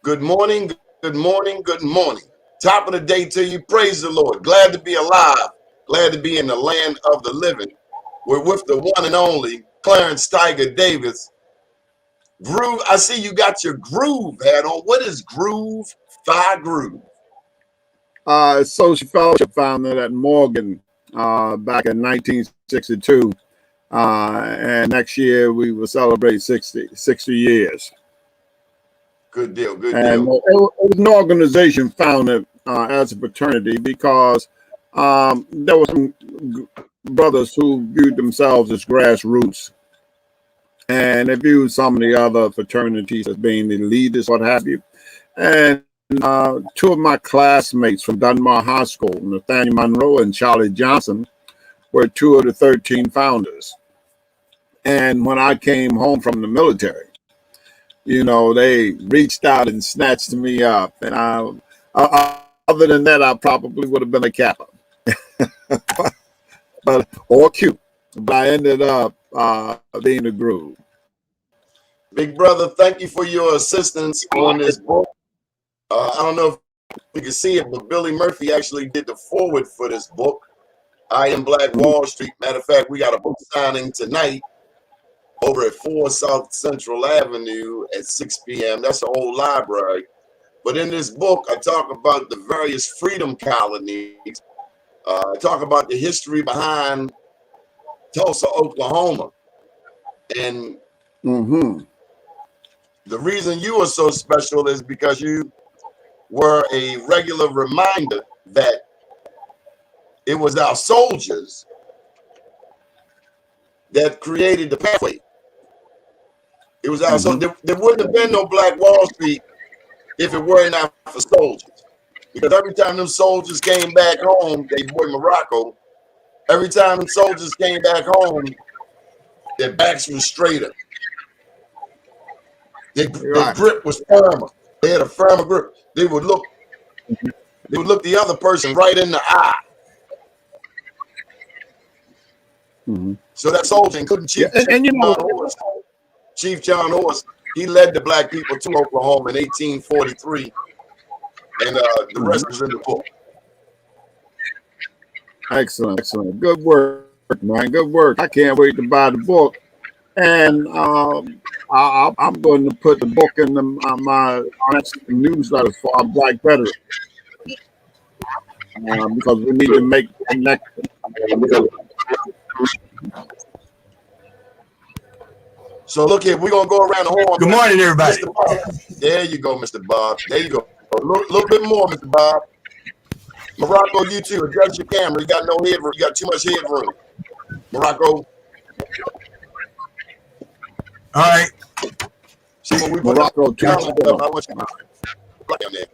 Good morning, good morning, good morning. Top of the day to you. Praise the Lord. Glad to be alive. Glad to be in the land of the living. We're with the one and only Clarence Tiger Davis. Groove, I see you got your groove hat on. What is Groove Phi Groove? Social fellowship founded at Morgan back in 1962. And next year we will celebrate 60 years. Good deal, good and deal. It was an organization founded as a fraternity because there were some brothers who viewed themselves as grassroots. And they viewed some of the other fraternities as being the leaders, what have you. And two of my classmates from Dunbar High School, Nathaniel Monroe and Charlie Johnson, were two of the 13 founders. And when I came home from the military, you know, they reached out and snatched me up. And other than that, I probably would have been a Kappa, or Q. But I ended up being a Groove. Big brother, thank you for your assistance on this book. I don't know if you can see it, but Billy Murphy actually did the foreword for this book. I Am Black Wall Street. Matter of fact, we got a book signing tonight over at 4 South Central Avenue at 6 p.m. That's the old library. But in this book, I talk about the various freedom colonies. I talk about the history behind Tulsa, Oklahoma. And the reason you are so special is because you were a regular reminder that it was our soldiers that created the pathway. It was our soldiers. There wouldn't have been no Black Wall Street if it were not for soldiers. Because every time them soldiers came back home, they boy Morocco, every time them soldiers came back home, their backs were straighter. Their grip was firmer. They had a firmer grip. They would look the other person right in the eye. So that soldier, including Chief John Horse, he led the black people to Oklahoma in 1843, and the rest is in the book. Excellent. Good work, man. Good work. I can't wait to buy the book. And I'm going to put the book in my next newsletter for our Black veterans, because we need to make connections. So look here, we're gonna go around the horn. Good morning, everybody. Mr. Bob. There you go, Mr. Bob. There you go. A little bit more, Mr. Bob. Morocco, you too. Adjust your camera. You got no headroom. You got too much headroom. Morocco. All right. See when we put Morocco, I want you down there.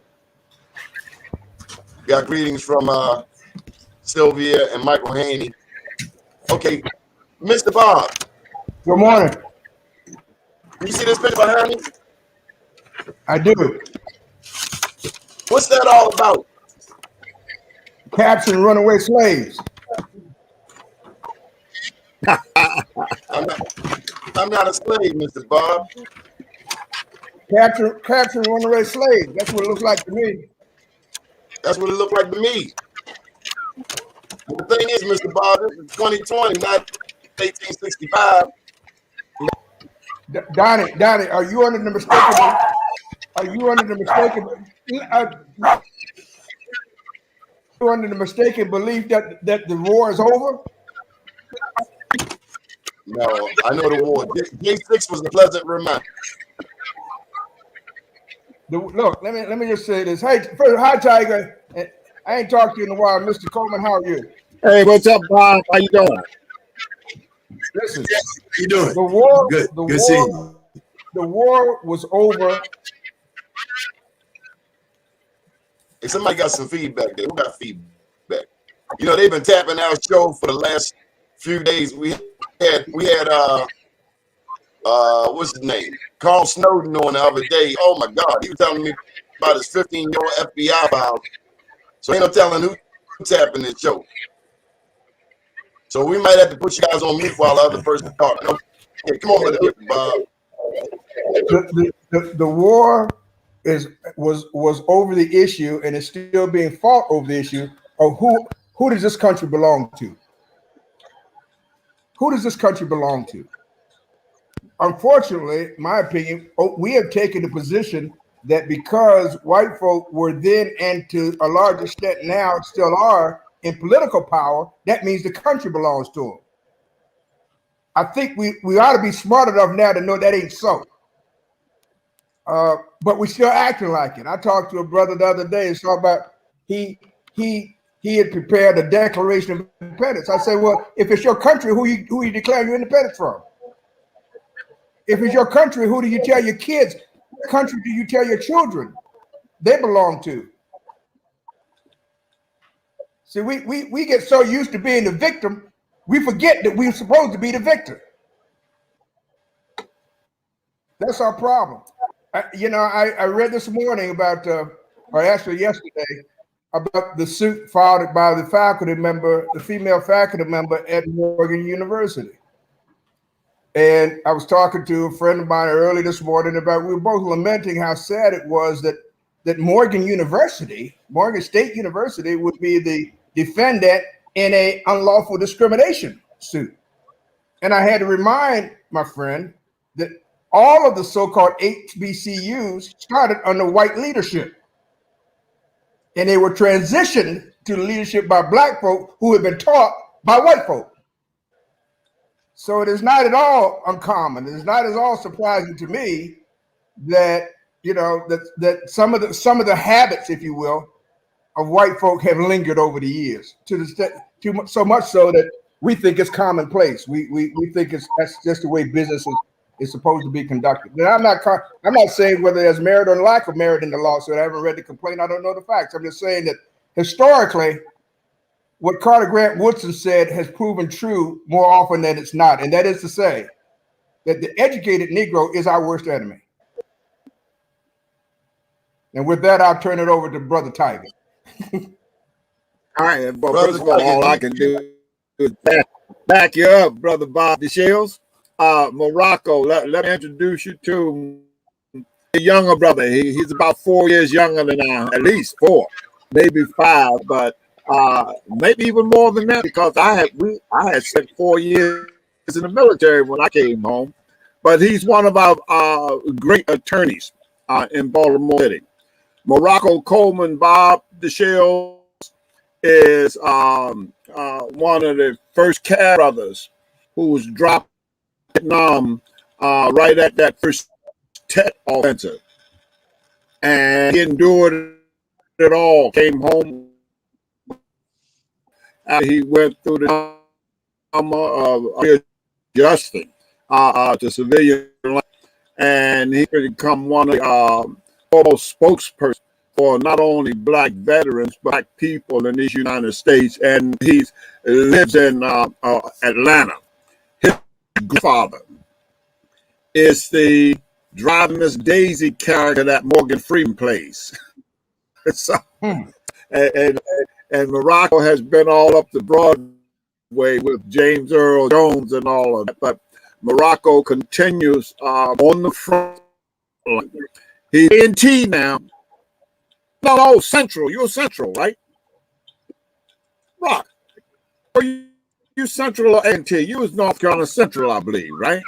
Got greetings from Sylvia and Michael Haney. Okay, Mr. Bob. Good morning. You see this picture behind me? I do. What's that all about? Capturing runaway slaves. I'm not a slave, Mr. Bob. Capturing runaway slaves. That's what it looks like to me. That's what it looked like to me. But the thing is, Mr. Bob, this is 2020, not 1865. Donnie, are you under the mistaken? Are you under the mistaken? You under the mistaken belief that the war is over? No, I know the war. Day 6 was a pleasant reminder. Look, let me just say this. Hey, first, hi Tiger. I ain't talked to you in a while, Mr. Coleman. How are you? Hey, what's up, Bob? How you doing? Listen, How you doing? the war. Good. The Good war. seeing you. The war was over. Hey, somebody got some feedback there. Who got feedback? You know, they've been tapping our show for the last few days. We had what's his name? Carl Snowden on the other day. Oh my God, he was telling me about his 15-year-old FBI file. So ain't no telling who tapping this show. So we might have to put you guys on mute while the other person talking. Okay, come on with it, Bob. The war was over the issue and is still being fought over the issue of who does this country belong to? Who does this country belong to? Unfortunately, my opinion, we have taken the position that because white folk were then, and to a large extent now still are, in political power, that means the country belongs to them. I think we ought to be smart enough now to know that ain't so. But we're still acting like it. I talked to a brother the other day and talked about he had prepared a Declaration of Independence. I said, well, if it's your country, who you declare your independence from? If it's your country, who do you tell your kids? What country do you tell your children they belong to? See, we get so used to being the victim, we forget that we're supposed to be the victor. That's our problem. I read this morning about, or actually yesterday, about the suit filed by the faculty member, the female faculty member at Morgan University. And I was talking to a friend of mine early this morning about, we were both lamenting how sad it was that Morgan State University would be the defendant in an unlawful discrimination suit. And I had to remind my friend that all of the so-called HBCUs started under white leadership. And they were transitioned to leadership by black folk who had been taught by white folk. So it is not at all uncommon. It is not at all surprising to me that that some of the habits, if you will, of white folk have lingered over the years so much so that we think it's commonplace. We think that's just the way business is supposed to be conducted. And I'm not saying whether there's merit or lack of merit in the lawsuit. I haven't read the complaint. I don't know the facts. I'm just saying that historically, what Carter Grant Woodson said has proven true more often than it's not. And that is to say that the educated Negro is our worst enemy. And with that, I'll turn it over to Brother Tiger. All right, but first of all I can do is back you up, Brother Bob Dashiell. Morocco, let me introduce you to a younger brother. He's about 4 years younger than I, at least 4, maybe 5, but maybe even more than that, because I had spent 4 years in the military when I came home. But he's one of our great attorneys in Baltimore City. Morocco Coleman Bob Dashiell is one of the first CAD brothers who was dropped in Vietnam right at that first Tet offensive, and he endured it all. Came home after he went through the trauma of adjusting to civilian life, and he become one of the foremost spokespersons for not only black veterans, but black people in these United States, and he lives in Atlanta. His grandfather is the Driving Miss Daisy character that Morgan Freeman plays. So, and Morocco has been all up the Broadway with James Earl Jones and all of that, but Morocco continues on the front line. He's in T now. No, Central. You're Central, right? Rock. Are you Central or NT? You was North Carolina Central, I believe, right?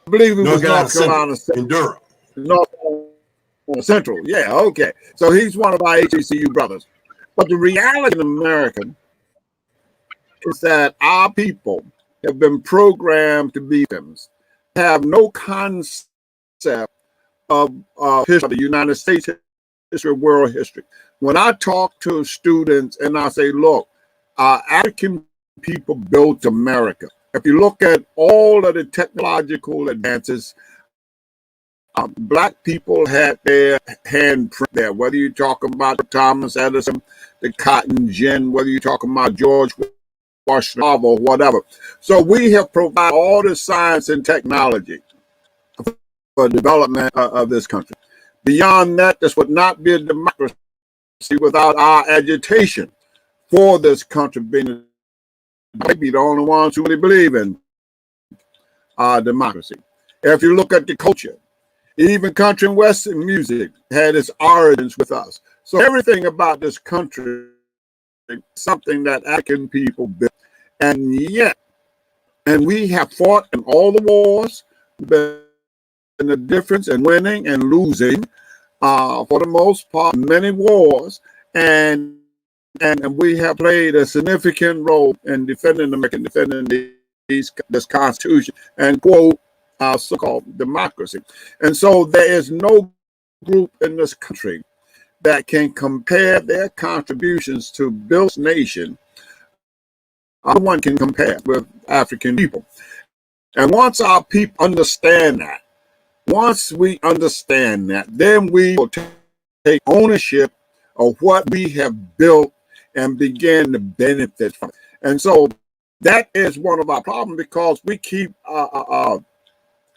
I believe it was North Carolina Central. In Durham. North Central, yeah, okay. So he's one of our HBCU brothers. But the reality in America is that our people have been programmed to be victims, have no concept of history, the United States history, world history. When I talk to students and I say, look, African people built America. If you look at all of the technological advances, black people had their handprint there, whether you're talking about Thomas Edison, the cotton gin, whether you're talking about George Washington, or whatever. So we have provided all the science and technology for development of this country. Beyond that, this would not be a democracy without our agitation for this country being maybe the only ones who really believe in democracy. If you look at the culture, Even country and western music had its origins with us. So everything about this country is something that African people built. And yet, and we have fought in all the wars, been the difference in winning and losing, for the most part, many wars, and we have played a significant role in defending America, defending this Constitution, and quote, our so-called democracy. And so there is no group in this country that can compare their contributions to build this nation. No one can compare with African people. And once our people understand that, once we understand that, then we will take ownership of what we have built and begin to benefit from it. And so that is one of our problems, because we keep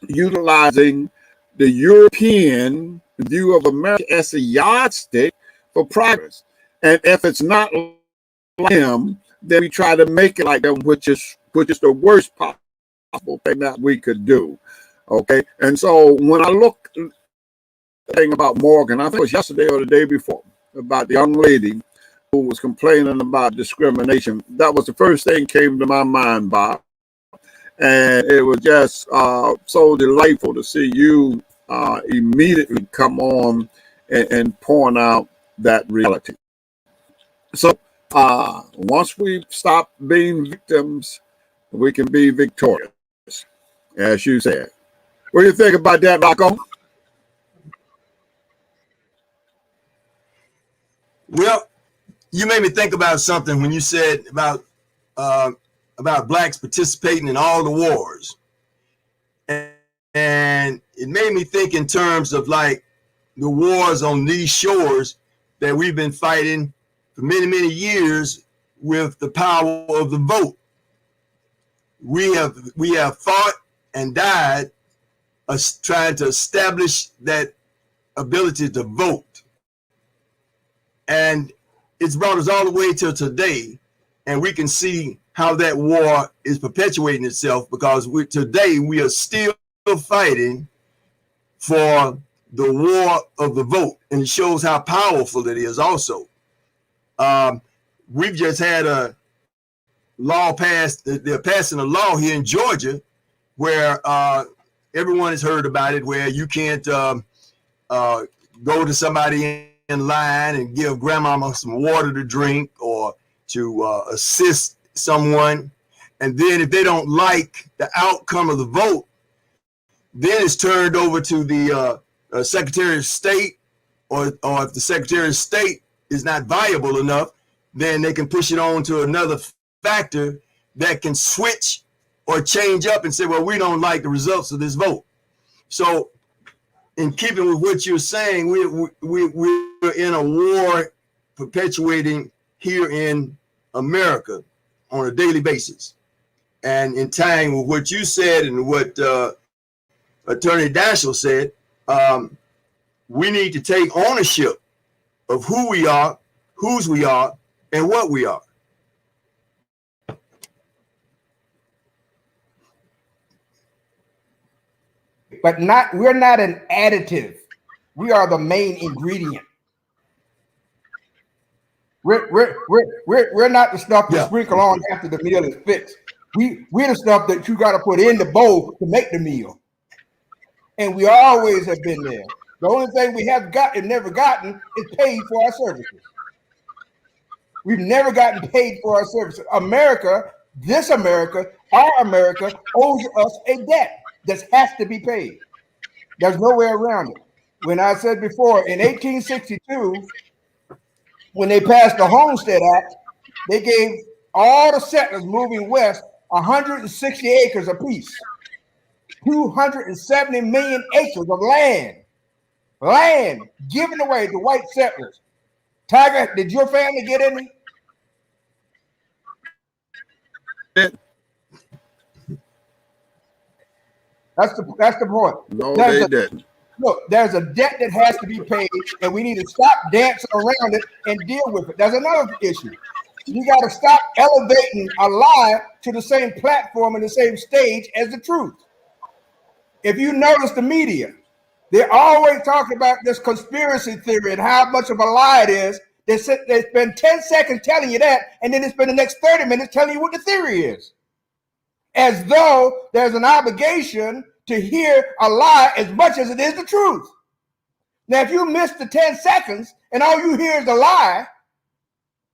utilizing the European view of America as a yardstick for progress. And if it's not like them, then we try to make it like them, which is the worst possible thing that we could do. Okay. And so when I look at the thing about Morgan, I think it was yesterday or the day before, about the young lady who was complaining about discrimination, that was the first thing came to my mind, Bob. And it was just so delightful to see you immediately come on and point out that reality. So once we stop being victims, we can be victorious, as you said. What do you think about that, Rocco? Well, you made me think about something when you said about blacks participating in all the wars, and it made me think in terms of like the wars on these shores that we've been fighting for many years with the power of the vote. We have fought and died trying to establish that ability to vote, and it's brought us all the way till today, and we can see how that war is perpetuating itself, because today we are still fighting for the war of the vote, and it shows how powerful it is. Also, we've just had a law passed. They're passing a law here in Georgia where everyone has heard about it, where you can't go to somebody in line and give grandmama some water to drink, or to assist someone, and then if they don't like the outcome of the vote, then it's turned over to the Secretary of State, or if the Secretary of State is not viable enough, then they can push it on to another factor that can switch or change up and say, well, we don't like the results of this vote. So in keeping with what you're saying, we're in a war perpetuating here in America on a daily basis. And in tying with what you said and what Attorney Dashiell said, we need to take ownership of who we are, whose we are, and what we are. But we're not an additive. We are the main ingredient. We're not the stuff to sprinkle on after the meal is fixed. We're the stuff that you got to put in the bowl to make the meal. And we always have been there. The only thing we have never gotten is paid for our services. We've never gotten paid for our services. America, this America, our America owes us a debt that has to be paid. There's no way around it. When I said before, in 1862, when they passed the Homestead Act, they gave all the settlers moving west 160 acres apiece, 270 million acres of land given away to white settlers. Tiger, did your family get any? That's the point. No, they didn't. Look, there's a debt that has to be paid, and we need to stop dancing around it and deal with it. There's another issue. You got to stop elevating a lie to the same platform and the same stage as the truth. If you notice the media, They're always talking about this conspiracy theory and how much of a lie it is. They spend 10 seconds telling you that, and then they spend the next 30 minutes telling you what the theory is. As though there's an obligation to hear a lie as much as it is the truth. Now, if you miss the 10 seconds and all you hear is a lie,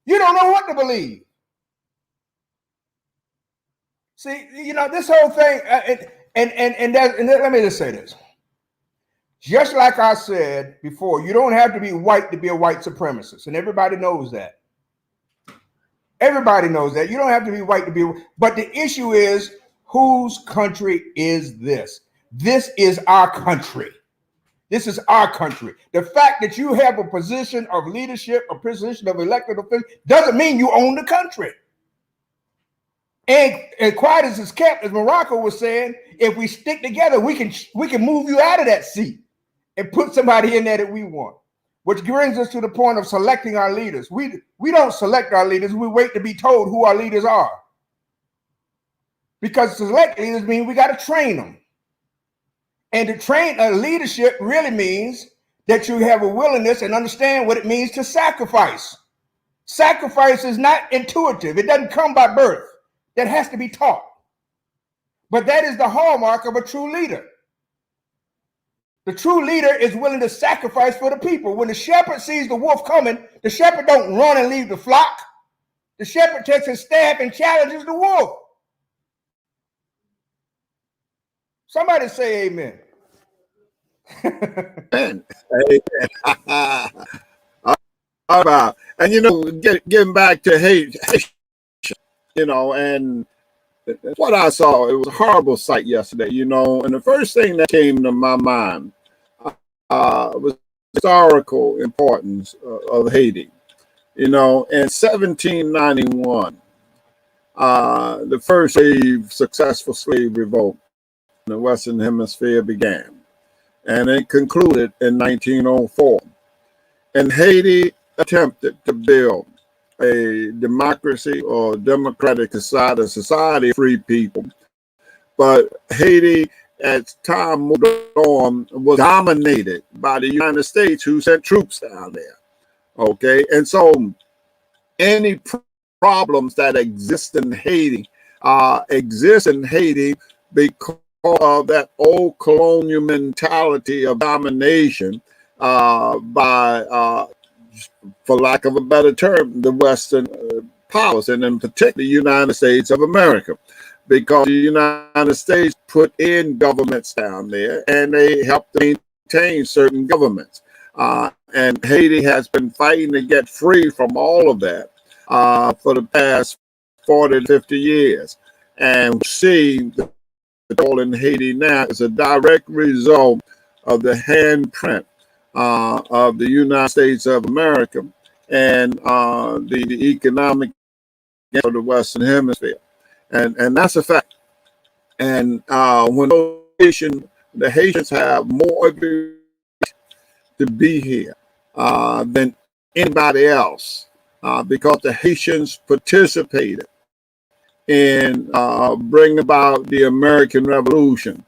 you don't know what to believe. See, you know, this whole thing, and let me just say this. Just like I said before, you don't have to be white to be a white supremacist, and everybody knows that. Everybody knows that. You don't have to be white to be, but the issue is, whose country is this? This is our country. This is our country. The fact that you have a position of leadership, a position of elected official, doesn't mean you own the country. And quiet as it's kept, as Morocco was saying, if we stick together, we can move you out of that seat and put somebody in there that we want. Which brings us to the point of selecting our leaders. We don't select our leaders. We wait to be told who our leaders are. Because select leaders mean we got to train them. And to train a leadership really means that you have a willingness and understand what it means to sacrifice. Sacrifice is not intuitive. It doesn't come by birth. That has to be taught. But that is the hallmark of a true leader. The true leader is willing to sacrifice for the people. When the shepherd sees the wolf coming, the shepherd don't run and leave the flock. The shepherd takes his staff and challenges the wolf. Somebody say amen. Amen. All right. And, you know, getting back to Haiti, you know, and what I saw, it was a horrible sight yesterday, you know, and the first thing that came to my mind was the historical importance of Haiti. You know, in 1791, the first successful slave revolt in the Western Hemisphere began, and it concluded in 1904. And Haiti attempted to build a democracy or democratic society of free people. But Haiti, as time moved on, was dominated by the United States, who sent troops down there. Okay, and so any problems that exist in Haiti because of that old colonial mentality of domination by for lack of a better term, the Western powers, and in particular the United States of America, because the United States put in governments down there and they helped to maintain certain governments. And Haiti has been fighting to get free from all of that for the past 40 to 50 years. And we see the role in Haiti now is a direct result of the handprint of the United States of America and the economic of the Western Hemisphere, and that's a fact. And when the Haitians have more to be here than anybody else, because the Haitians participated in bringing about the American Revolution.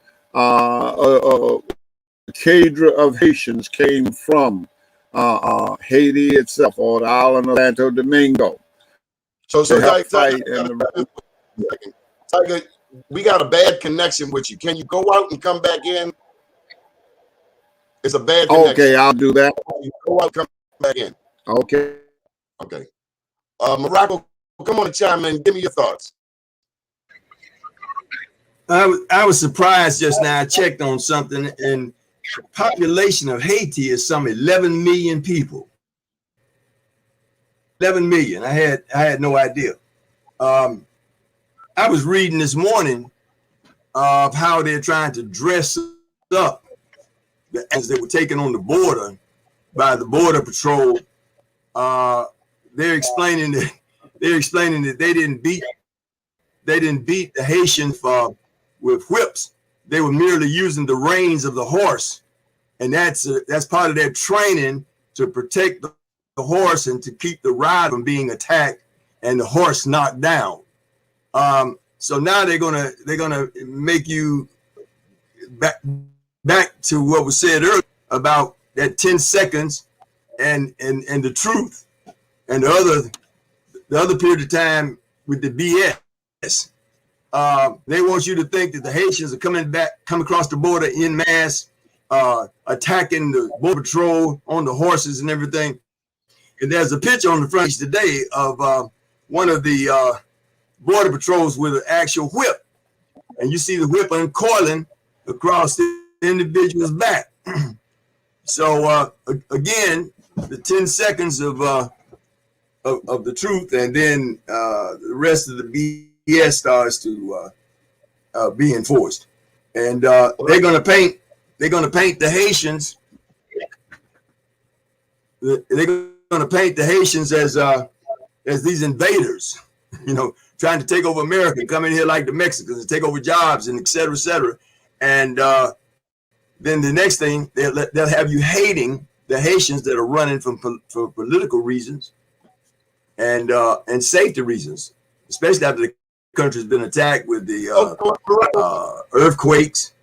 The cadre of Haitians came from Haiti itself, or the island of Santo Domingo. So Tiger, we got a bad connection with you. Can you go out and come back in? It's a bad connection. Okay, I'll do that. Go out, come back in. Okay. Okay. Morocco, come on and chime in. Give me your thoughts. I was surprised just now. I checked on something, and the population of Haiti is some 11 million people. 11 million. I had no idea. I was reading this morning of how they're trying to dress up as they were taken on the border by the Border Patrol. They're explaining that they didn't beat the Haitians with whips. They were merely using the reins of the horse, and that's part of their training to protect the horse and to keep the rider from being attacked and the horse knocked down. So now they're gonna make you back to what was said earlier about that 10 seconds and the truth, and the other period of time with the BS. They want you to think that the Haitians are coming across the border in mass, attacking the border patrol on the horses and everything. And there's a picture on the front today of one of the border patrols with an actual whip, and you see the whip uncoiling across the individual's back. So again, the 10 seconds of the truth, and then the rest of the BS starts to be enforced, and they're going to paint the Haitians. They're going to paint the Haitians as these invaders, trying to take over America, come in here like the Mexicans and take over jobs and et cetera, et cetera. And then the next thing, they'll have you hating the Haitians that are running for political reasons and safety reasons, especially after the country's been attacked with the earthquakes.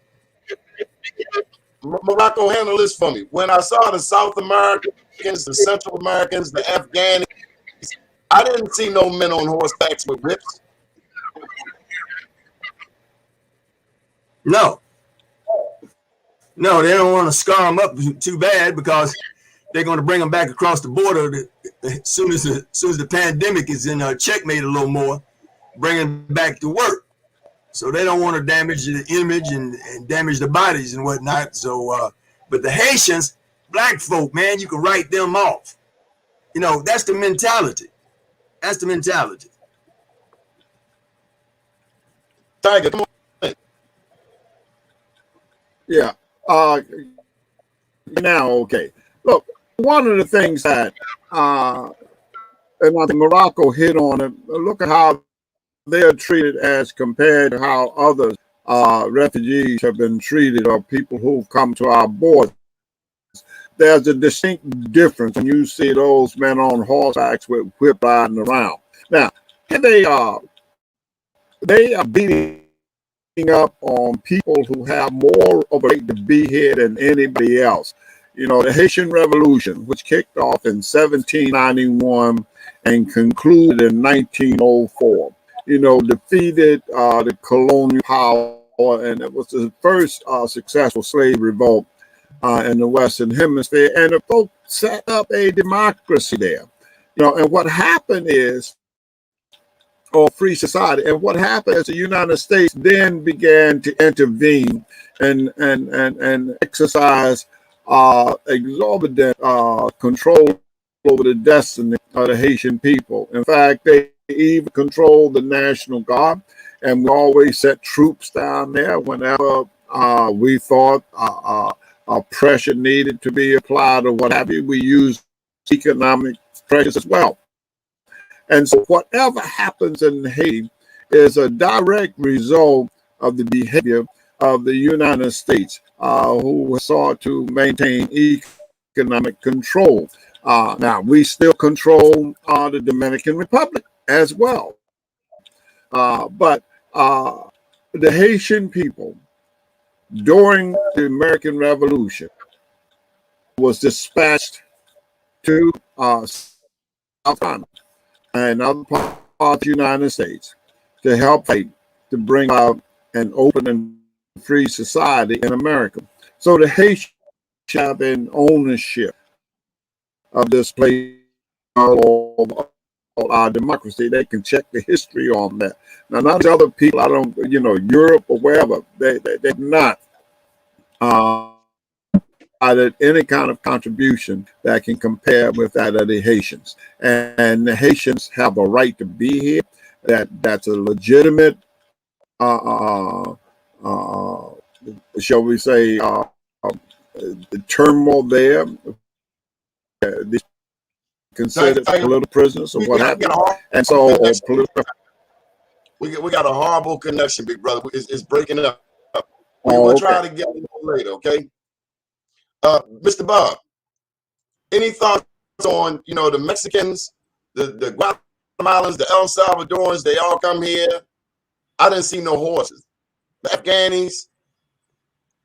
Morocco, handle this for me. When I saw the South Americans, the Central Americans, the Afghans, I didn't see no men on horsebacks with whips. No, they don't want to scar them up too bad, because they're going to bring them back across the border as soon as the pandemic is in checkmate a little more, bring them back to work. So they don't want to damage the image and damage the bodies and whatnot. So, but the Haitians, black folk, man, you can write them off. That's the mentality. That's the mentality. Tiger, come on. Yeah. Now, okay. Look, one of the things that, and I think Morocco hit on it, look at how they're treated as compared to how other refugees have been treated, or people who've come to our borders. There's a distinct difference when you see those men on horsebacks with whip riding around. Now, they are beating up on people who have more of a right to be here than anybody else. The Haitian Revolution, which kicked off in 1791 and concluded in 1904, defeated the colonial power, and it was the first successful slave revolt in the Western Hemisphere, and the folks set up a democracy there. And what happened is, or free society, and what happened is the United States then began to intervene and exercise exorbitant control over the destiny of the Haitian people. In fact, they even controlled the National Guard, and we always set troops down there whenever we thought pressure needed to be applied or what have you. We used economic pressures as well. And so whatever happens in Haiti is a direct result of the behavior of the United States, who sought to maintain economic control. Now, we still control the Dominican Republic as well. But the Haitian people, during the American Revolution, was dispatched to South Carolina and other parts of the United States to help fight to bring out an open and free society in America. So the Haitians have an ownership of this place called our democracy. They can check the history on that. Now, not other people, I don't, Europe or wherever, they're not added any kind of contribution that can compare with that of the Haitians. And the Haitians have a right to be here. That's a legitimate, shall we say, the turmoil there. Considered political prisoners or what have you. And so, we got a horrible connection, big brother. It's breaking up. We'll try to get it later, okay? Mr. Bob, any thoughts on, the Mexicans, the Guatemalans, the El Salvadorans, they all come here. I didn't see no horses. The Afghanis,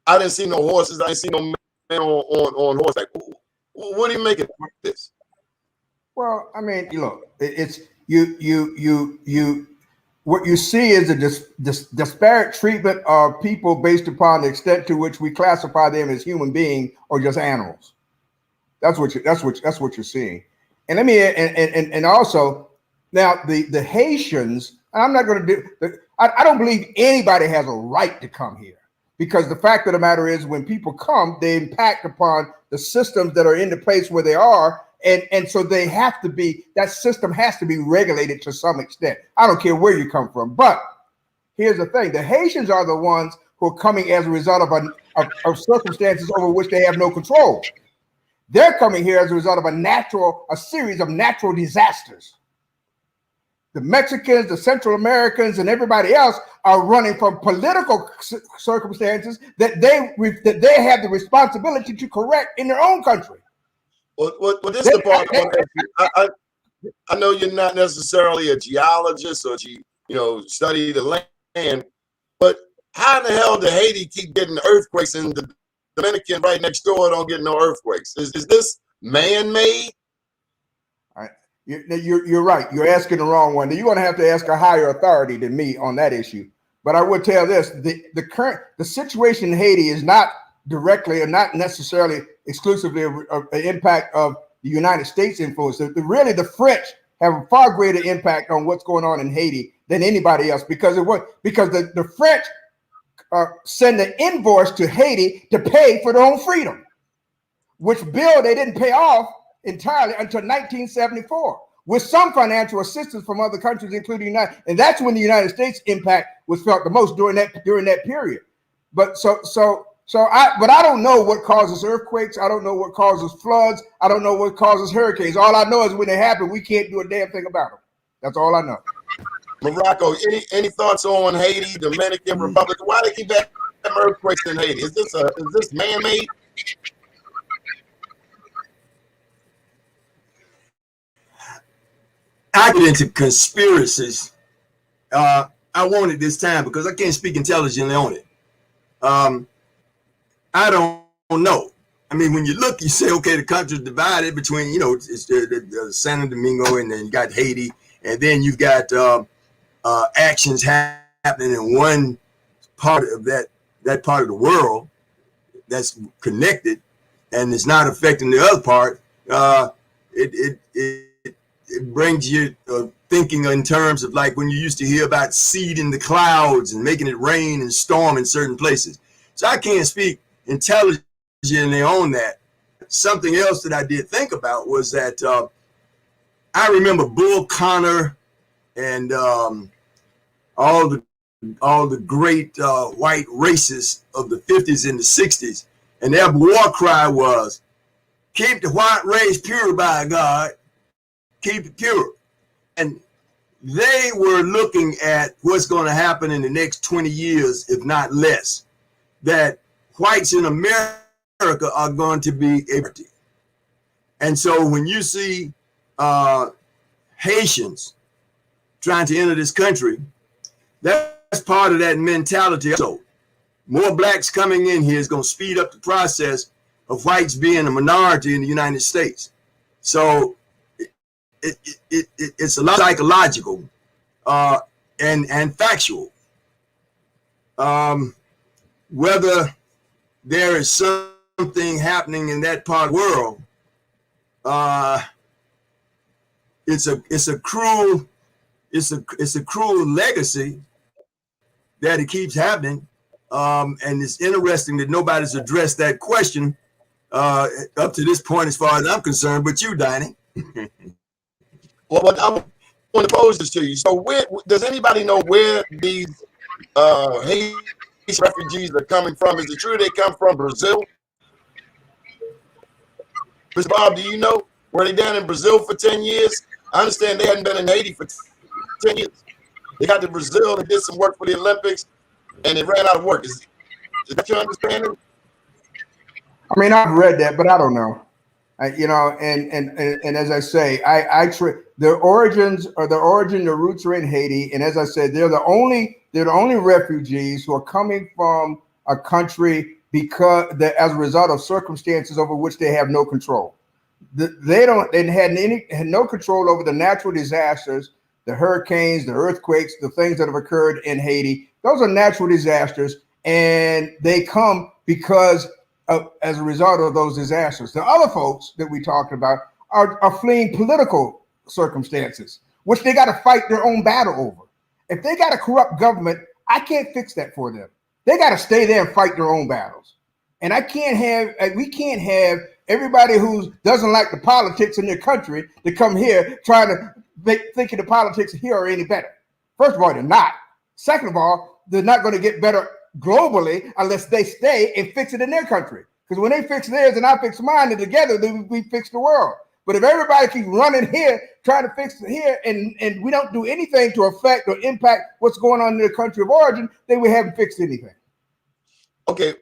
I didn't see no horses. I didn't see no men on horseback. What do you make of this? Well, I mean, look, it's you. What you see is a disparate treatment of people based upon the extent to which we classify them as human beings or just animals. That's what you're seeing. And let me and also now the Haitians. I'm not going to do. I don't believe anybody has a right to come here, because the fact of the matter is, when people come, they impact upon the systems that are in the place where they are. And so they have to be, that system has to be regulated to some extent. I don't care where you come from. But here's the thing. The Haitians are the ones who are coming as a result of circumstances over which they have no control. They're coming here as a result of a series of natural disasters. The Mexicans, the Central Americans, and everybody else are running from political circumstances that they have the responsibility to correct in their own country. Well, this is the part I want to ask you. I know you're not necessarily a geologist or study the land, but how the hell did Haiti keep getting earthquakes and the Dominican right next door don't get no earthquakes? Is this man-made? You're right. You're asking the wrong one. You're going to have to ask a higher authority than me on that issue. But I would tell this: the situation in Haiti is not directly or not necessarily exclusively an impact of the United States influence. Really, the French have a far greater impact on what's going on in Haiti than anybody else, because the French send an invoice to Haiti to pay for their own freedom, which bill they didn't pay off entirely until 1974, with some financial assistance from other countries, including United. And that's when the United States impact was felt the most during that period. But I don't know what causes earthquakes. I don't know what causes floods. I don't know what causes hurricanes. All I know is when they happen, we can't do a damn thing about them. That's all I know. Morocco, any thoughts on Haiti, Dominican Republic? Why they keep having earthquakes in Haiti? Is this man-made? I get into conspiracies. I won't at this time because I can't speak intelligently on it. I don't know. I mean, when you look, you say, okay, the country's divided between, it's the Santo Domingo, and then you got Haiti, and then you've got actions happening in one part of that part of the world that's connected, and it's not affecting the other part. It brings you thinking in terms of like when you used to hear about seeding the clouds and making it rain and storm in certain places. So I can't speak intelligently on that. Something else that I did think about was that I remember Bull Connor and all the great white racists of the 50s and the 60s, and their war cry was, "Keep the white race pure, by God. Keep it pure." And they were looking at what's going to happen in the next 20 years, if not less, that whites in America are going to be empty. And so when you see Haitians trying to enter this country, that's part of that mentality. So more blacks coming in here is going to speed up the process of whites being a minority in the United States. So it's a lot psychological and factual. Whether there is something happening in that part of the world, it's a cruel legacy that it keeps happening, and it's interesting that nobody's addressed that question up to this point, as far as I'm concerned. But you, Donnie. Well, I want to pose this to you. So, does anybody know where these Haiti refugees are coming from? Is it true they come from Brazil? Mr. Bob, do you know? Were they down in Brazil for 10 years? I understand they hadn't been in Haiti for 10 years. They got to Brazil and did some work for the Olympics, and they ran out of work. Is that your understanding? I mean, I've read that, but I don't know. And as I say, the roots are in Haiti, and as I said, they're the only refugees who are coming from a country because as a result of circumstances over which they have no control. They had no control over the natural disasters, the hurricanes, the earthquakes, the things that have occurred in Haiti. Those are natural disasters, and they come because as a result of those disasters. The other folks that we talked about are fleeing political circumstances, which they got to fight their own battle over. If they got a corrupt government, I can't fix that for them. They got to stay there and fight their own battles. And we can't have everybody who doesn't like the politics in their country to come here trying to thinking the politics here are any better. First of all, they're not. Second of all, they're not going to get better globally unless they stay and fix it in their country. Because when they fix theirs and I fix mine, and together we fix the world. But if everybody keeps running here, trying to fix it here, and we don't do anything to affect or impact what's going on in their country of origin, then we haven't fixed anything. Okay.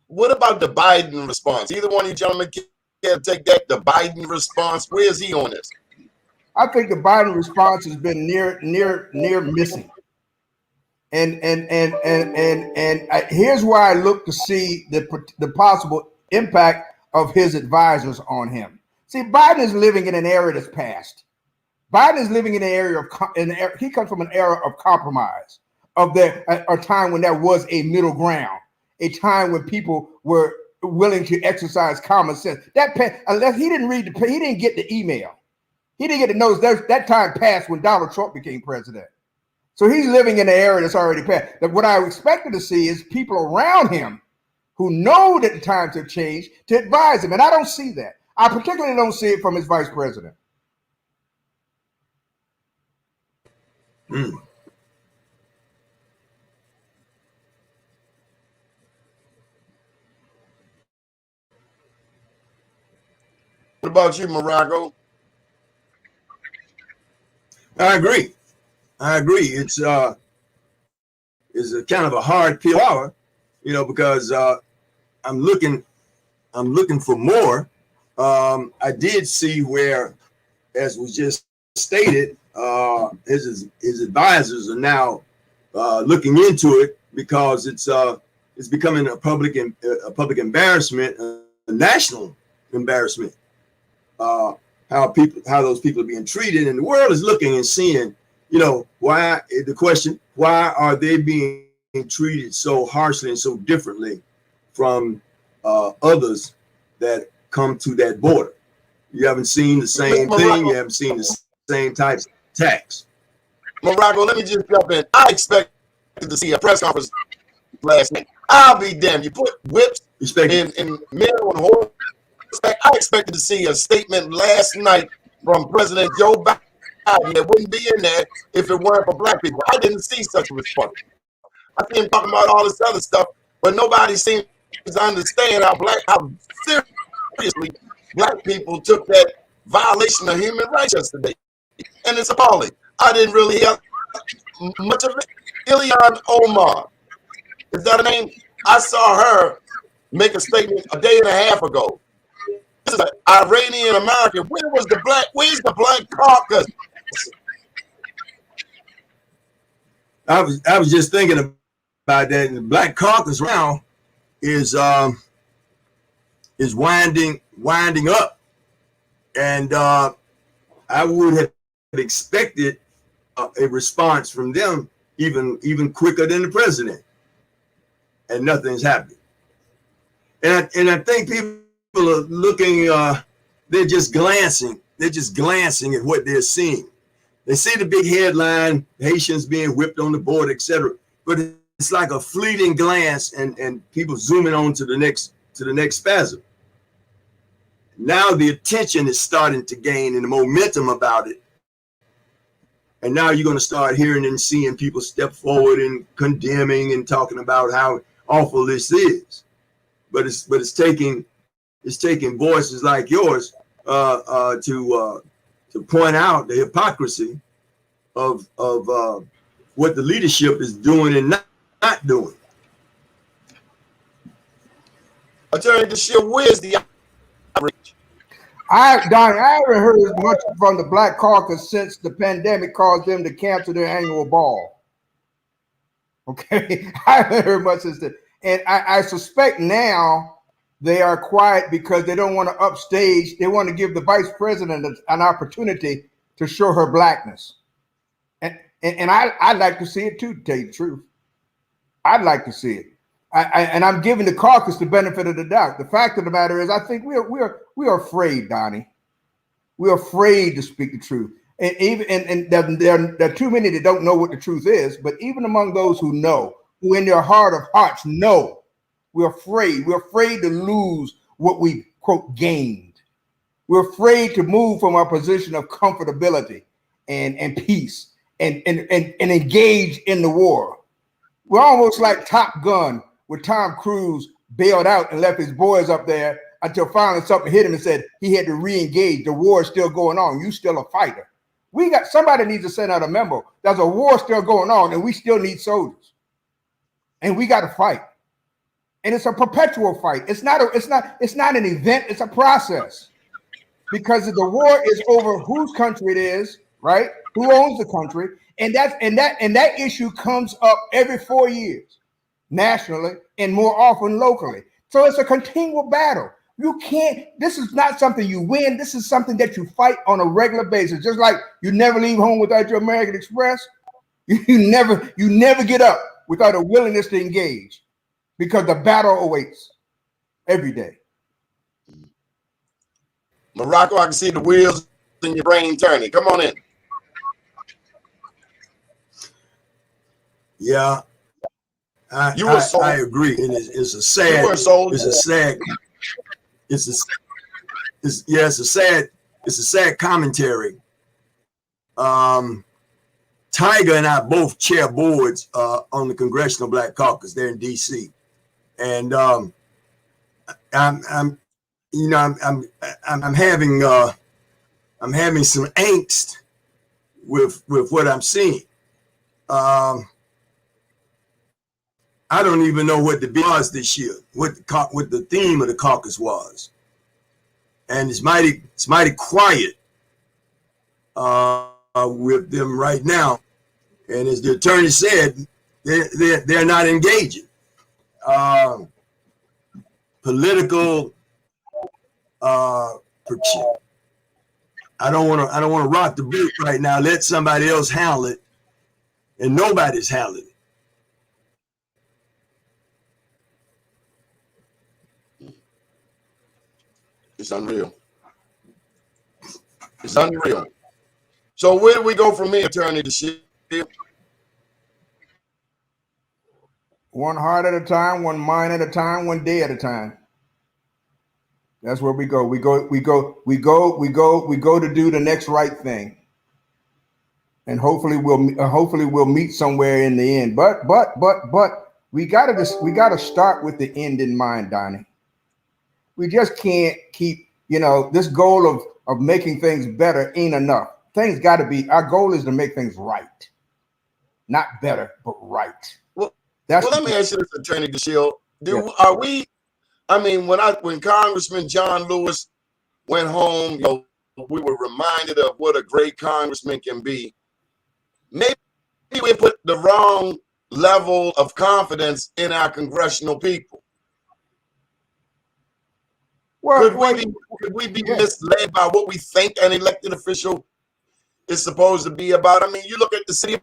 What about the Biden response? Either one of you gentlemen can take that. The Biden response, where is he on this? I think the Biden response has been near missing. And here's where I look to see the possible impact of his advisors on him. See, Biden is living in an era that's past. Biden is living in an area he comes from an era of compromise, of a time when there was a middle ground, a time when people were willing to exercise common sense. Unless he didn't he didn't get the email. He didn't get the notice. That time passed when Donald Trump became president. So he's living in an era that's already passed. What I expected to see is people around him who know that the times have changed to advise him. And I don't see that. I particularly don't see it from his vice president. Mm. What about you, Morocco? I agree. It's a kind of a hard pill hour, because I'm looking for more. I did see where, as was just stated, his advisors are now looking into it because it's becoming a public embarrassment, a national embarrassment. How those people are being treated, and the world is looking and seeing, why are they being treated so harshly and so differently from others that come to that border? You haven't seen the same thing. You haven't seen the same types of attacks. Morocco, let me just jump in. I expected to see a press conference last night. I'll be damned. You put whips in men on horseback. I expected to see a statement last night from President Joe Biden that wouldn't be in there if it weren't for black people. I didn't see such a response. I see him talking about all this other stuff, but nobody seems to understand how seriously black people took that violation of human rights yesterday. And it's appalling. I didn't really hear much of it. Ilhan Omar, is that her name? I saw her make a statement a day and a half ago. This is an Iranian American. Where's the Black Caucus? I was just thinking about that. And the Black Caucus now is winding up, and I would have expected a response from them even quicker than the president, and nothing's happening. And I think people are looking. They're just glancing at what they're seeing. They see the big headline, Haitians being whipped on the border, etc. But it's like a fleeting glance, and people zooming on to the next spasm. Now the attention is starting to gain and the momentum about it. And now you're going to start hearing and seeing people step forward and condemning and talking about how awful this is. But it's taking voices like yours to point out the hypocrisy of what the leadership is doing and not doing. Attorney Dashiell, where's the outrage? Donnie, I haven't heard as much from the Black Caucus since the pandemic caused them to cancel their annual ball. Okay, I haven't heard much since then. And I suspect now they are quiet because they don't want to upstage. They want to give the vice president an opportunity to show her blackness. And I'd like to see it too, to tell you the truth. I'd like to see it. And I'm giving the caucus the benefit of the doubt. The fact of the matter is, I think we're afraid, Donnie. We're afraid to speak the truth. And there are too many that don't know what the truth is. But even among those who know, who in their heart of hearts know, we're afraid. We're afraid to lose what we, quote, gained. We're afraid to move from our position of comfortability and peace and engage in the war. We're almost like Top Gun, where Tom Cruise bailed out and left his boys up there until finally something hit him and said he had to re-engage. The war is still going on. You still a fighter. Somebody needs to send out a memo. There's a war still going on, and we still need soldiers. And we got to fight. And it's a perpetual fight. It's not an event, it's a process. Because the war is over whose country it is, right? Who owns the country? And that issue comes up every 4 years, nationally and more often locally. So it's a continual battle. You can't, this is not something you win. This is something that you fight on a regular basis. Just like you never leave home without your American Express. You never get up without a willingness to engage, because the battle awaits every day. Morocco, I can see the wheels in your brain turning. Come on in. Yeah, I agree, and it's a sad. You were sold. It's a sad. It's a sad commentary. Tiger and I both chair boards on the Congressional Black Caucus there in D.C. And I'm having some angst with what I'm seeing. I don't even know what the big was this year, what the theme of the caucus was, and it's mighty quiet with them right now. And as the attorney said, they're not engaging. Political. I don't want to rock the boat right now. Let somebody else handle it, and nobody's handling it. It's unreal. It's unreal. So where do we go from here, Attorney Dashiell? One heart at a time, one mind at a time, one day at a time. That's where we go. We go to do the next right thing, and hopefully we'll meet somewhere in the end. But we gotta start with the end in mind, Donnie. We just can't keep, this goal of making things better ain't enough. Things got to be, our goal is to make things right, not better, but right. Well, let me ask you this, Attorney Dashiell. When Congressman John Lewis went home, we were reminded of what a great congressman can be. Maybe we put the wrong level of confidence in our congressional people. Could we be misled by what we think an elected official is supposed to be about? I mean, you look at the city of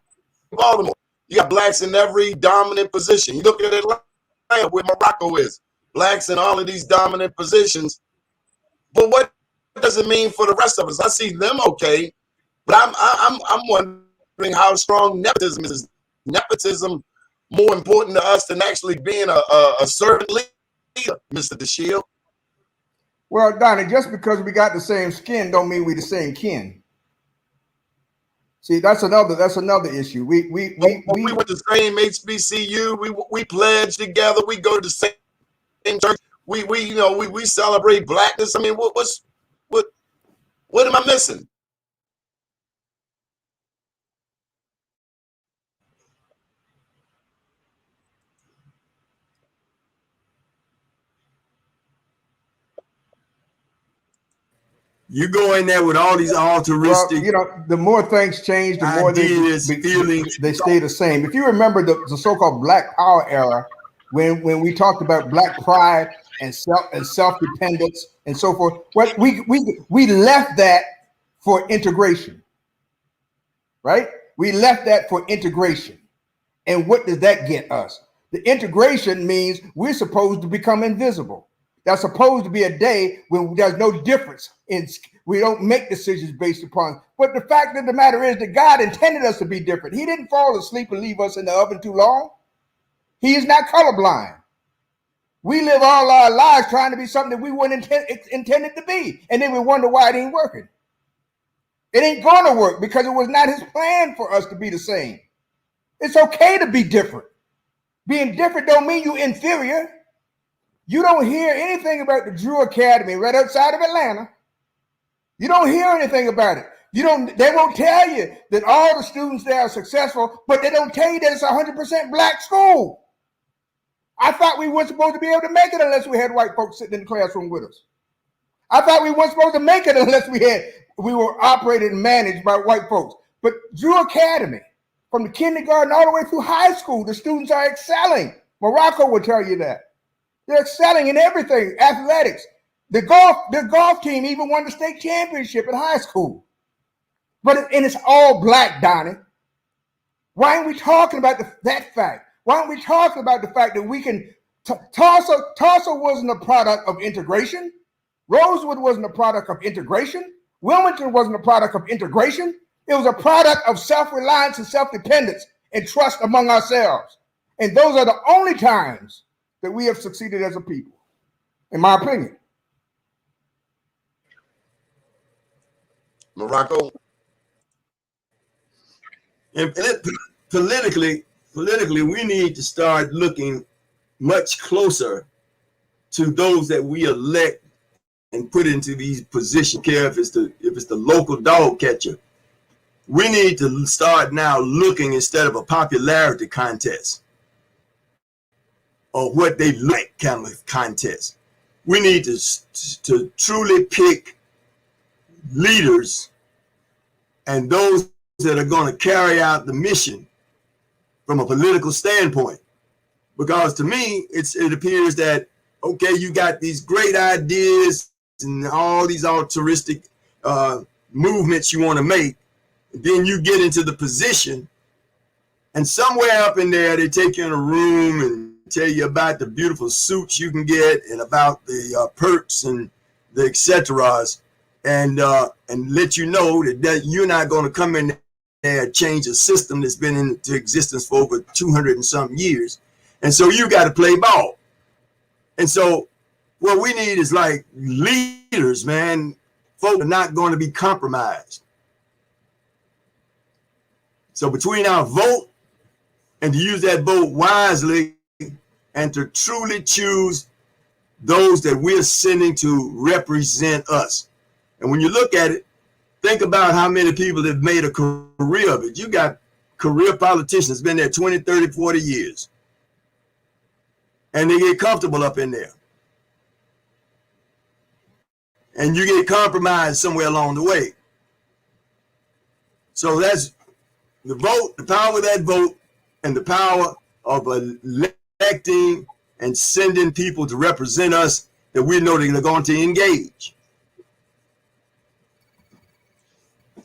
Baltimore, you got blacks in every dominant position. You look at Atlanta, where Morocco is, blacks in all of these dominant positions. But what does it mean for the rest of us? I see them okay, but I'm wondering how strong nepotism is. Is nepotism more important to us than actually being a servant leader, Mr. Dashiell? Well, Donnie, just because we got the same skin don't mean we the same kin. See, that's another issue. We went to the same HBCU. We pledge together. We go to the same church. We celebrate blackness. I mean, what am I missing? You go in there with all these altruistic. Well, the more things change, the more they stay the same. If you remember the so-called Black Power era, when we talked about Black pride and self-dependence and so forth. What we left that for integration, right? We left that for integration. And what does that get us? The integration means we're supposed to become invisible. That's supposed to be a day when there's no difference in, we don't make decisions based upon. But the fact of the matter is that God intended us to be different. He didn't fall asleep and leave us in the oven too long. He is not colorblind. We live all our lives trying to be something that we weren't intended to be. And then we wonder why it ain't working. It ain't going to work because it was not his plan for us to be the same. It's okay to be different. Being different don't mean you're inferior. You don't hear anything about the Drew Academy right outside of Atlanta. You don't hear anything about it. They won't tell you that all the students there are successful, but they don't tell you that it's 100% Black school. I thought we weren't supposed to be able to make it unless we had white folks sitting in the classroom with us. I thought we weren't supposed to make it unless we were operated and managed by white folks. But Drew Academy, from the kindergarten all the way through high school, the students are excelling. Morocco will tell you that. They're excelling in everything, athletics. The golf team even won the state championship in high school. And it's all Black, Donnie. Why aren't we talking about that fact? Why aren't we talking about the fact that we can, Tulsa wasn't a product of integration. Rosewood wasn't a product of integration. Wilmington wasn't a product of integration. It was a product of self-reliance and self-dependence and trust among ourselves. And those are the only times that we have succeeded as a people, in my opinion. Morocco. And politically, we need to start looking much closer to those that we elect and put into these positions. Care if it's the local dog catcher. We need to start now looking instead of a popularity contest or what they like kind of contest. We need to truly pick leaders and those that are going to carry out the mission from a political standpoint. Because to me, it appears that, okay, you got these great ideas and all these altruistic movements you want to make. Then you get into the position, and somewhere up in there, they take you in a room and tell you about the beautiful suits you can get and about the perks and the et ceteras, and let you know that you're not going to come in there and change a system that's been into existence for over 200 and something years. And so you got to play ball. And so what we need is like leaders, man. Folks are not going to be compromised. So between our vote and to use that vote wisely and to truly choose those that we're sending to represent us. And when you look at it, think about how many people have made a career of it. You got career politicians been there 20, 30, 40 years. And they get comfortable up in there. And you get compromised somewhere along the way. So that's the vote, the power of that vote, and the power of electing and sending people to represent us that we know they're going to engage.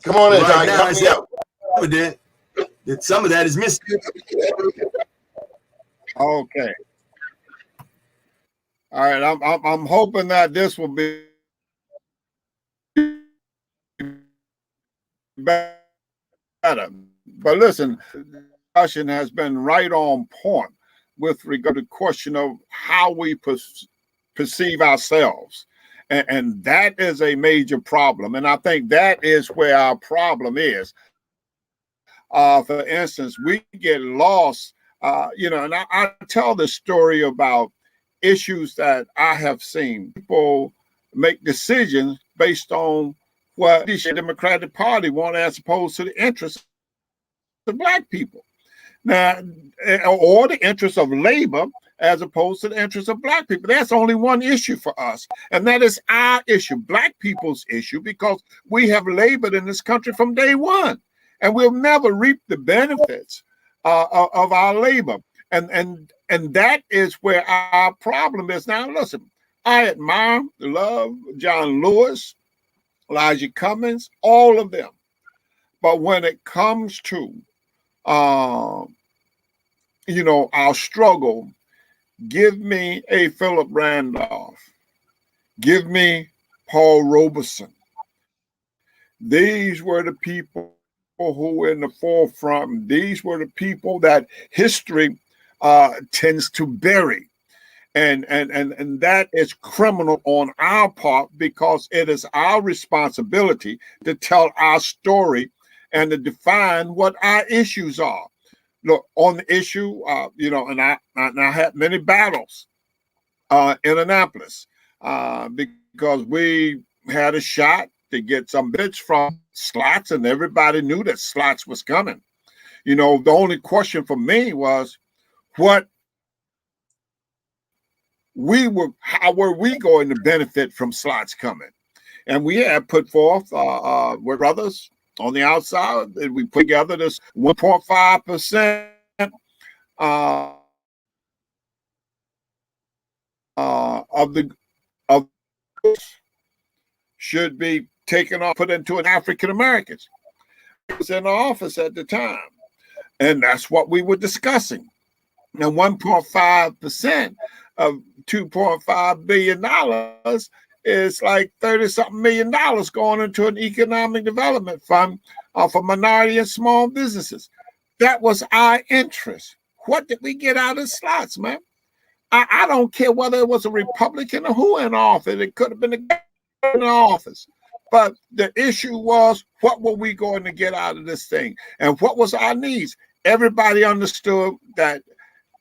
Come on in, right Ty. now, it's evident that some of that is missing. Okay. All right. I'm hoping that this will be better. But listen, the discussion has been right on point with regard to the question of how we perceive ourselves. And that is a major problem. And I think that is where our problem is. For instance, we get lost, and I tell the story about issues that I have seen. People make decisions based on what the Democratic Party want as opposed to the interests of Black people. Now, or the interests of labor as opposed to the interests of Black people. That's only one issue for us, and that is our issue, Black people's issue, because we have labored in this country from day one, and we'll never reap the benefits of our labor. And that is where our problem is. Now, listen, I admire, love John Lewis, Elijah Cummings, all of them. But when it comes to, our struggle, give me a Philip Randolph, give me Paul Robeson. These were the people who were in the forefront. These were the people that history tends to bury. And that is criminal on our part, because it is our responsibility to tell our story and to define what our issues are. Look, on the issue, and I had many battles in Annapolis because we had a shot to get some bids from slots, and everybody knew that slots was coming. The only question for me was how were we going to benefit from slots coming? And we had put forth with others on the outside, and we put together this 1.5% of should be taken off, put into an African Americans. I was in the office at the time, and that's what we were discussing. Now, 1.5% of $2.5 billion is like $30-something million going into an economic development fund for minority and small businesses. That was our interest. What did we get out of slots, man? I don't care whether it was a Republican or who in office. It could have been a guy in office. But the issue was, what were we going to get out of this thing? And what was our needs? Everybody understood that,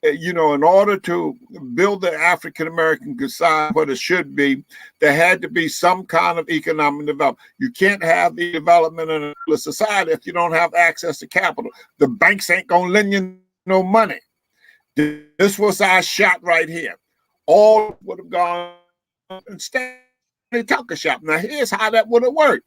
in order to build the African-American society what it should be, there had to be some kind of economic development. You can't have the development in a society if you don't have access to capital. The banks ain't going to lend you no money. This was our shot right here. All would have gone and Stanley Tucker shop. Now, here's how that would have worked.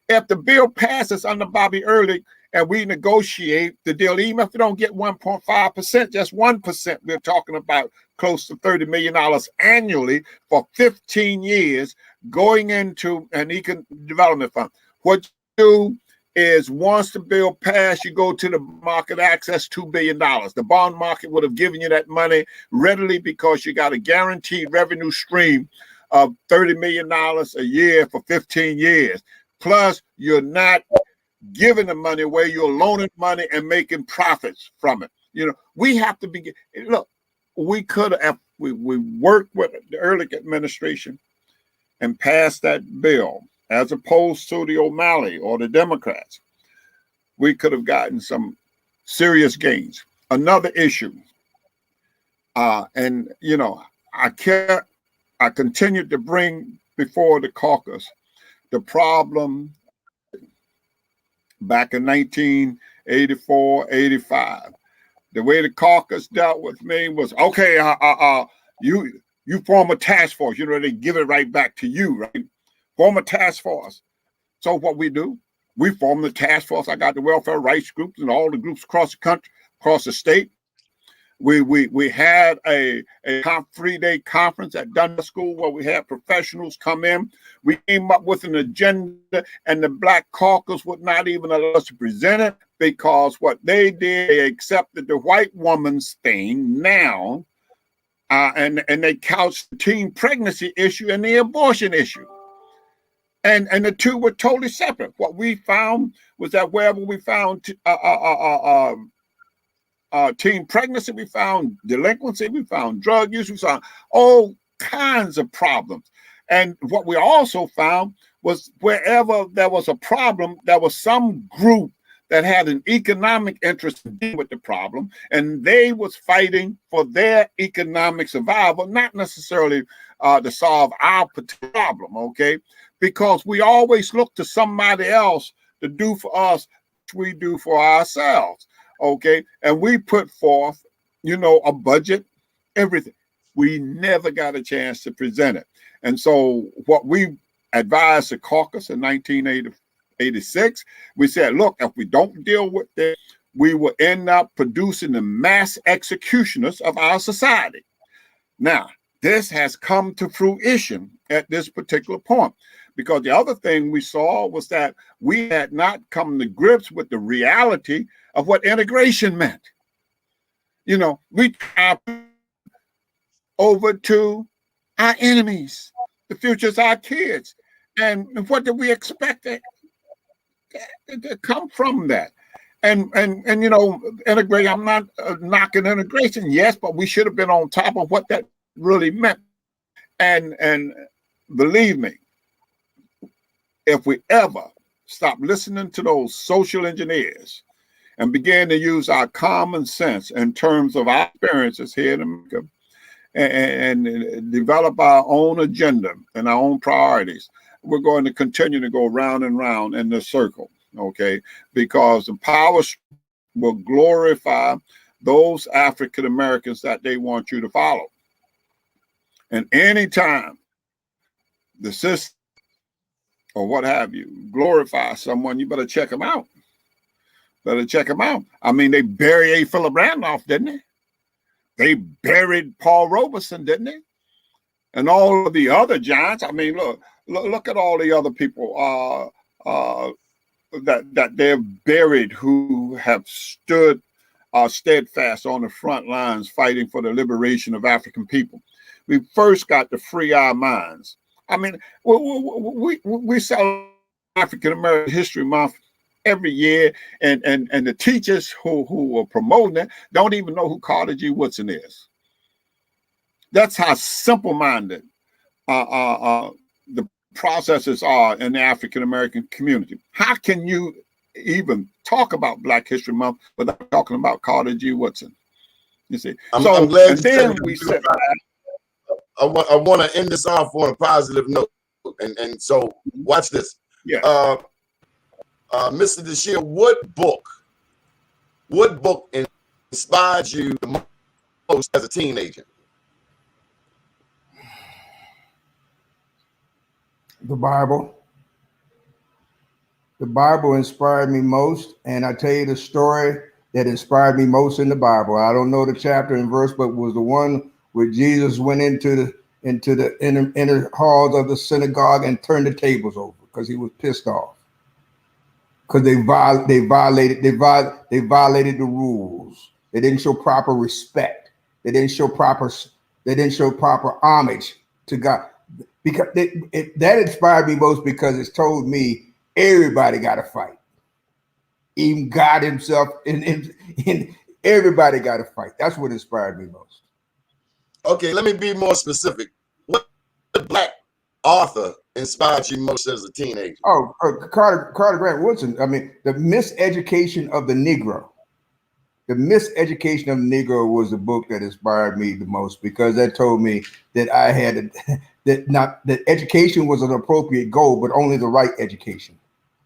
If the bill passes under Bobby Early and we negotiate the deal, even if we don't get 1.5%, just 1%, we're talking about close to $30 million annually for 15 years going into an economic development fund. What you do is, once the bill passed, you go to the market, access $2 billion. The bond market would have given you that money readily because you got a guaranteed revenue stream of $30 million a year for 15 years. Plus, you're not giving the money away, you're loaning money and making profits from it. We have to be, look, we could have, we worked with the Ehrlich administration and passed that bill, as opposed to the O'Malley or the Democrats. We could have gotten some serious gains. Another issue, I continued to bring before the caucus the problem back in 1984, 85. The way the caucus dealt with me was, okay, you form a task force. They give it right back to you, right? Form a task force. So what we do, we form the task force. I got the welfare rights groups and all the groups across the country, across the state. We had a 3-day conference at Dundas School where we had professionals come in. We came up with an agenda, and the Black Caucus would not even allow us to present it, because what they did, they accepted the white woman's thing now, and they couched the teen pregnancy issue and the abortion issue. And the two were totally separate. What we found was that wherever we found teen pregnancy, we found delinquency, we found drug use, we found all kinds of problems. And what we also found was, wherever there was a problem, there was some group that had an economic interest in dealing with the problem, and they was fighting for their economic survival, not necessarily to solve our particular problem, okay? Because we always look to somebody else to do for us what we do for ourselves, okay? And we put forth, a budget, everything. We never got a chance to present it. And so what we advised the caucus in 1986, we said, look, if we don't deal with this, we will end up producing the mass executioners of our society. Now, this has come to fruition at this particular point, because the other thing we saw was that we had not come to grips with the reality of what integration meant. You know, we traveled over to our enemies, the future's our kids. And what did we expect to come from that? And you know, integrate, I'm not knocking integration, yes, but we should have been on top of what that really meant. And believe me, if we ever stop listening to those social engineers and begin to use our common sense in terms of our experiences here in America and develop our own agenda and our own priorities, we're going to continue to go round and round in this circle, okay? Because the power will glorify those African Americans that they want you to follow. And anytime the system or what have you glorify someone, you better check them out. Better check them out. I mean, they buried A. Philip Randolph, didn't they? They buried Paul Robeson, didn't they? And all of the other giants. I mean, look at all the other people that they've buried who have stood steadfast on the front lines fighting for the liberation of African people. We first got to free our minds. I mean, we celebrate African American History Month every year, and the teachers who are promoting it don't even know who Carter G. Woodson is. That's how simple-minded the processes are in the African American community. How can you even talk about Black History Month without talking about Carter G. Woodson? You see, I'm glad. And then we said, I want to end this off on a positive note, and so watch this. Yeah. Mr. Dashiell, what book inspired you the most as a teenager? The Bible. The Bible inspired me most, and I tell you the story that inspired me most in the Bible. I don't know the chapter and verse, but was the one where Jesus went into the inner halls of the synagogue and turned the tables over because he was pissed off. Because they violated the rules. They didn't show proper respect. They didn't show proper homage to God. Because that inspired me most, because it's told me everybody got to fight. Even God himself, and everybody got to fight. That's what inspired me most. Okay, let me be more specific. What Black author inspired you most as a teenager? Oh, Carter Grant Woodson. I mean, the miseducation of the Negro. The Miseducation of the Negro was the book that inspired me the most, because that told me that I had that education was an appropriate goal, but only the right education.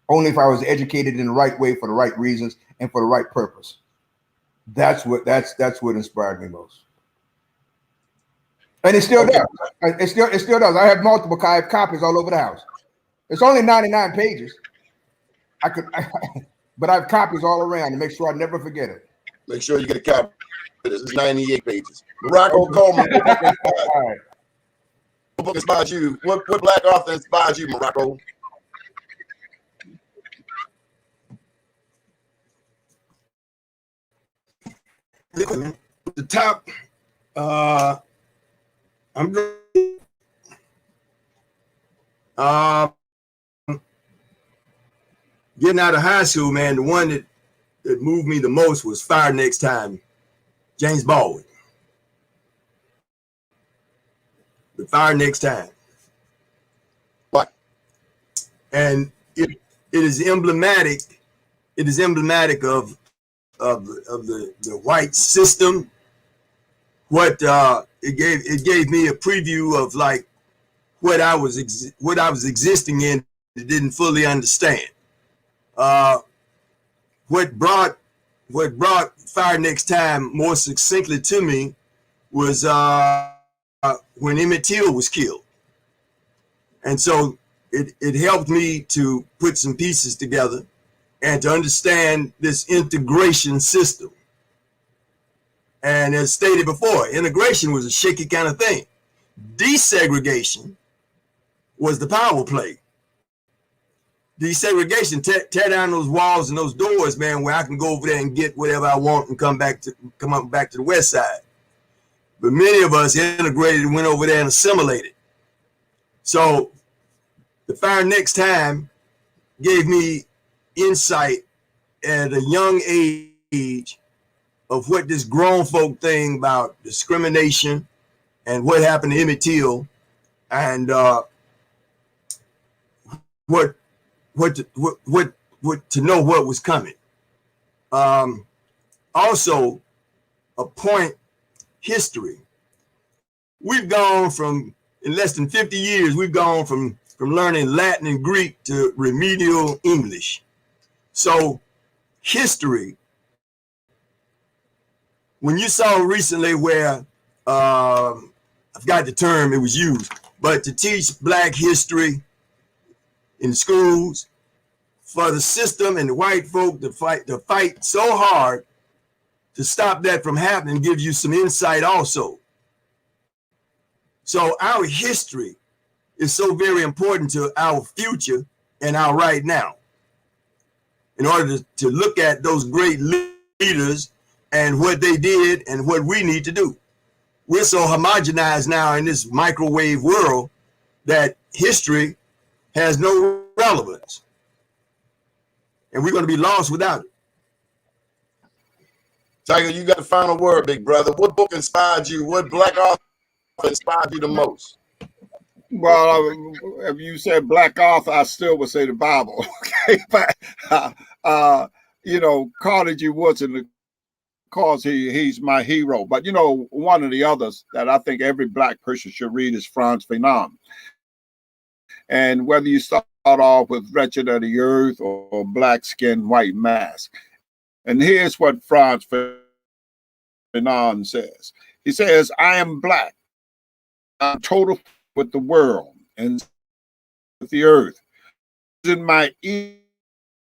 Only if I was educated in the right way for the right reasons and for the right purpose. That's what inspired me most. And it still does. It still does. I have multiple copies all over the house. It's only 99 pages. But I have copies all around to make sure I never forget it. Make sure you get a copy. This is 98 pages. Morocco Coleman. What book inspired you? What Black author inspired you, Morocco? The top, I'm getting out of high school, man. The one that moved me the most was Fire Next Time, James Baldwin. The Fire Next Time. What? And it is emblematic. It is emblematic of the white system. What it gave me a preview of like what I was existing in that didn't fully understand. What brought Fire Next Time more succinctly to me was when Emmett Till was killed, and so it helped me to put some pieces together and to understand this integration system. And as stated before, integration was a shaky kind of thing. Desegregation was the power play. Desegregation, tear down those walls and those doors, man, where I can go over there and get whatever I want and come up back to the west side. But many of us integrated and went over there and assimilated. So the Fire Next Time gave me insight at a young age of what this grown folk thing about discrimination and what happened to Emmett Till, and what to know what was coming. Also, a point history. We've gone from, in less than 50 years, we've gone from learning Latin and Greek to remedial English. So history, when you saw recently where, I forgot the term it was used, but to teach Black history in schools, for the system and the white folk to fight so hard to stop that from happening, give you some insight also. So our history is so very important to our future and our right now. In order to look at those great leaders and what they did and what we need to do. We're so homogenized now in this microwave world that history has no relevance. And we're going to be lost without it. Tiger, you got the final word, big brother. What book inspired you? What Black author inspired you the most? Well, if you said Black author, I still would say the Bible. Okay, but Carter G. Woodson, because he's my hero. But one of the others that I think every Black person should read is Frantz Fanon. And whether you start off with Wretched of the Earth or Black Skin, White Mask. And here's what Frantz Fanon says. He says, I am Black. I'm total with the world and with the earth. In my ear,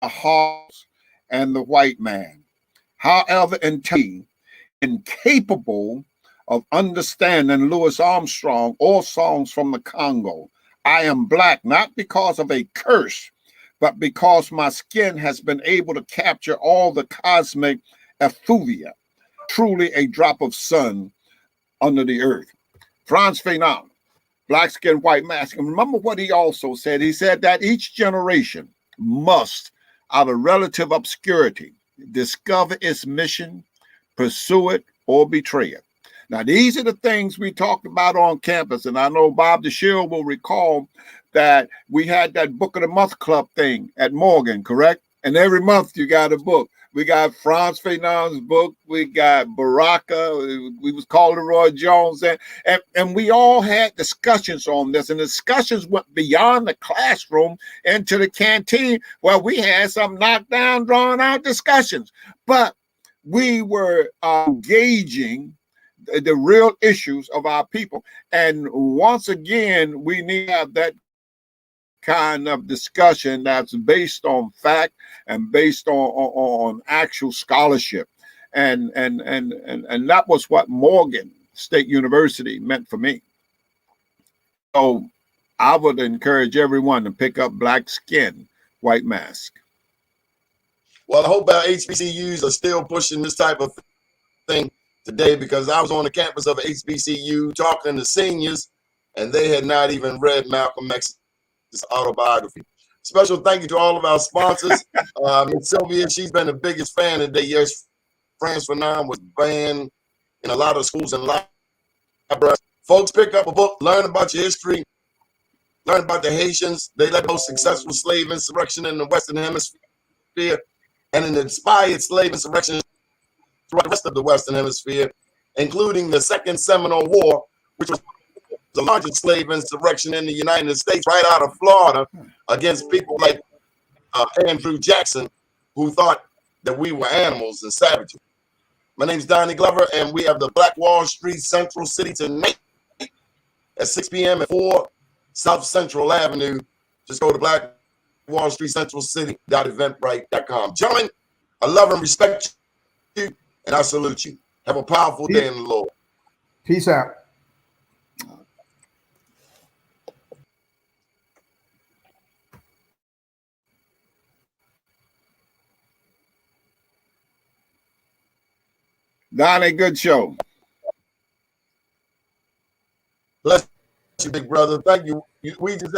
the horse and the white man. However, incapable of understanding Louis Armstrong or songs from the Congo. I am Black, not because of a curse, but because my skin has been able to capture all the cosmic effluvia, truly a drop of sun under the earth. Frantz Fanon, Black Skin, White Mask. And remember what he also said. He said that each generation must, out of relative obscurity, discover its mission, pursue it, or betray it. Now, these are the things we talked about on campus, and I know Bob Dashiell will recall that we had that Book of the Month Club thing at Morgan, correct? And every month you got a book. We got Frantz Fanon's book. We got Baraka. We was calling Roy Jones. And we all had discussions on this, and discussions went beyond the classroom into the canteen where we had some knocked down, drawn out discussions. But we were gauging the real issues of our people. And once again, we need to have that kind of discussion that's based on fact and based on actual scholarship. And that was what Morgan State University meant for me. So I would encourage everyone to pick up Black Skin, White Mask. Well, I hope our HBCUs are still pushing this type of thing today, because I was on the campus of HBCU talking to seniors, and they had not even read Malcolm X's autobiography. Special thank you to all of our sponsors. Ms. Sylvia, she's been the biggest fan today. Yes, Frantz Fanon was banned in a lot of schools and libraries. Folks, pick up a book, learn about your history, learn about the Haitians. They led the most successful slave insurrection in the Western Hemisphere, and an inspired slave insurrection throughout the rest of the Western Hemisphere, including the Second Seminole War, which was the largest slave insurrection in the United States, right out of Florida, against people like Andrew Jackson, who thought that we were animals and savages. My name is Donnie Glover, and we have the Black Wall Street Central City tonight at 6 p.m. at 4 South Central Avenue. Just go to Wall Street, Central City.eventbrite.com. Gentlemen, I love and respect you, and I salute you. Have a powerful day in the Lord. Peace out. Donnie, good show. Bless you, big brother. Thank you. We just